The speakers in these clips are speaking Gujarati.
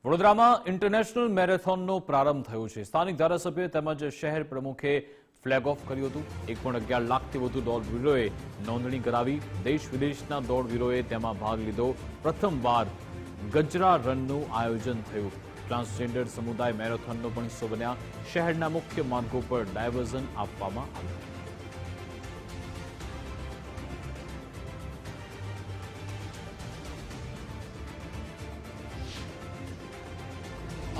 વડોદરામાં ઇન્ટરનેશનલ મેરેથોનનો પ્રારંભ થયો છે। સ્થાનિક ધારાસભ્ય તેમજ શહેર પ્રમુખે ફ્લેગ ઓફ કર્યું હતું। 1.11 લાખથી વધુ દોડવીરોએ નોંધણી કરાવી। દેશ વિદેશના દોડવીરોએ તેમાં ભાગ લીધો। પ્રથમવાર ગજરા રનનું આયોજન થયું। ટ્રાન્સજેન્ડર સમુદાય મેરેથોનનો પણ હિસ્સો બન્યા। શહેરના મુખ્ય માર્ગો પર ડાયવર્ઝન આપવામાં આવ્યું।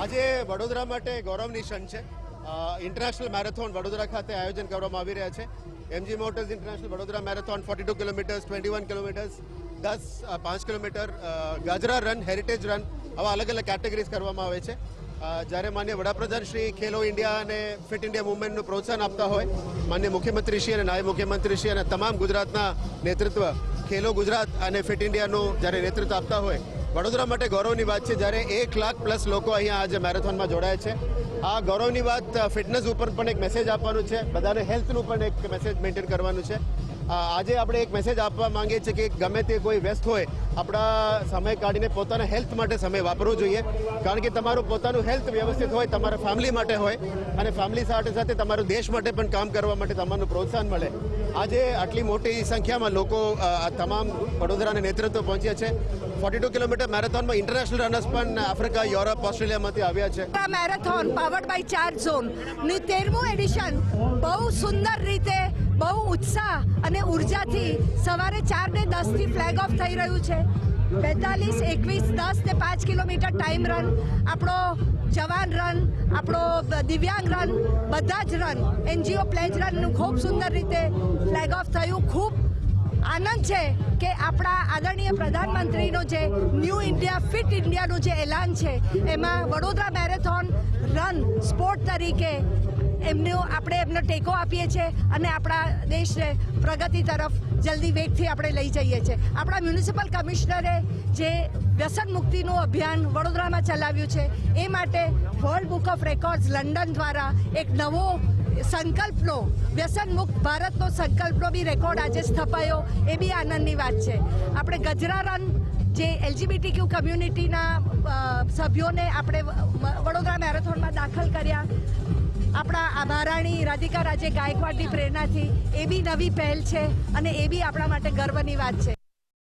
આજે વડોદરા માટે ગૌરવની ક્ષણ છે। ઇન્ટરનેશનલ મેરેથોન વડોદરા ખાતે આયોજન કરવામાં આવી રહ્યા છે। MG motors international Vadodara marathon 42 kilometres, 21 kilometres, 5 kilometre, ગજરા રન, હેરિટેજ રન, આવા અલગ અલગ કેટેગરીઝ કરવામાં આવે છે। જ્યારે માન્ય વડાપ્રધાન શ્રી ખેલો ઇન્ડિયા અને ફિટ ઇન્ડિયા મુવમેન્ટનું પ્રોત્સાહન આપતા હોય, માન્ય મુખ્યમંત્રી શ્રી અને નાયબ મુખ્યમંત્રી શ્રી અને તમામ ગુજરાતના નેતૃત્વ ખેલો ગુજરાત અને ફિટ ઇન્ડિયાનું જ્યારે નેતૃત્વ આપતા હોય, વડોદરા માટે ગૌરવની વાત છે। જ્યારે 1 લાખ પ્લસ લોકો અહીંયા આજે મેરેથોનમાં જોડાયા છે। આ ગૌરવની વાત ફિટનેસ ઉપર પણ એક મેસેજ આપવાનું છે, બધાને હેલ્થનું પણ એક મેસેજ મેન્ટેન કરવાનું છે। આજે આપણે એક મેસેજ આપવા માંગીએ છીએ કે ગમે તે કોઈ વ્યસ્ત હોય, આપણા સમય કાઢીને પોતાના હેલ્થ માટે સમય વાપરવો જોઈએ। કારણ કે તમારું પોતાનું હેલ્થ વ્યવસ્થિત હોય, તમારા ફેમિલી માટે હોય અને ફેમિલી સાથે સાથે તમારું દેશ માટે પણ કામ કરવા માટે તમારું પ્રોત્સાહન મળે। આજે આટલી મોટી સંખ્યામાં લોકો તમામ વડોદરાના નેતૃત્વ પહોંચ્યા છે। 42 કિલોમીટર મેરેથોનમાં ઇન્ટરનેશનલ રનર્સ પણ આફ્રિકા, યુરોપ, ઓસ્ટ્રેલિયામાંથી આવ્યા છે। Marathon powered by charge zone ની 13મું એડિશન બહુ સુંદર રીતે, બહુ ઉત્સાહ અને ઉર્જાથી સવારે 4:10 થી ફ્લેગ ઓફ થઈ રહ્યું છે। 42, 21, 10 ને 5 કિલોમીટર ટાઈમ રન, આપણો જવાન રન, આપણો દિવ્યાંગ રન, બધા જ રન, એનજીઓ પ્લેજ રનનું ખૂબ સુંદર રીતે ફ્લેગ ઓફ થયું। ખૂબ આનંદ છે કે આપણા આદરણીય પ્રધાનમંત્રીનો જે ન્યૂ ઇન્ડિયા ફિટ ઇન્ડિયાનું જે એલાન છે, એમાં વડોદરા મેરેથોન રન સ્પોર્ટ તરીકે આપણે એમનો ટેકો આપીએ છીએ અને આપણા દેશને પ્રગતિ તરફ જલ્દી વેગથી આપણે લઈ જઈએ છીએ। આપણા મ્યુનિસિપલ કમિશનરે જે વ્યસન મુક્તિનું અભિયાન વડોદરામાં ચલાવ્યું છે, એ માટે world book of records London દ્વારા એક નવો સંકલ્પનો, વ્યસન મુક્ત ભારતનો સંકલ્પનો બી રેકોર્ડ આજે સ્થપાયો, એ બી આનંદની વાત છે। આપણે ગજરા રન જે એલજીબીટીક્યુ કમ્યુનિટીના સભ્યોને આપણે વડોદરા મેરેથોનમાં દાખલ કર્યા, આપણા મહારાણી રાધિકા રાજે ગાયકવાડની પ્રેરણાથી, એ બી નવી પહેલ છે અને એ બી આપણા માટે ગર્વની વાત છે।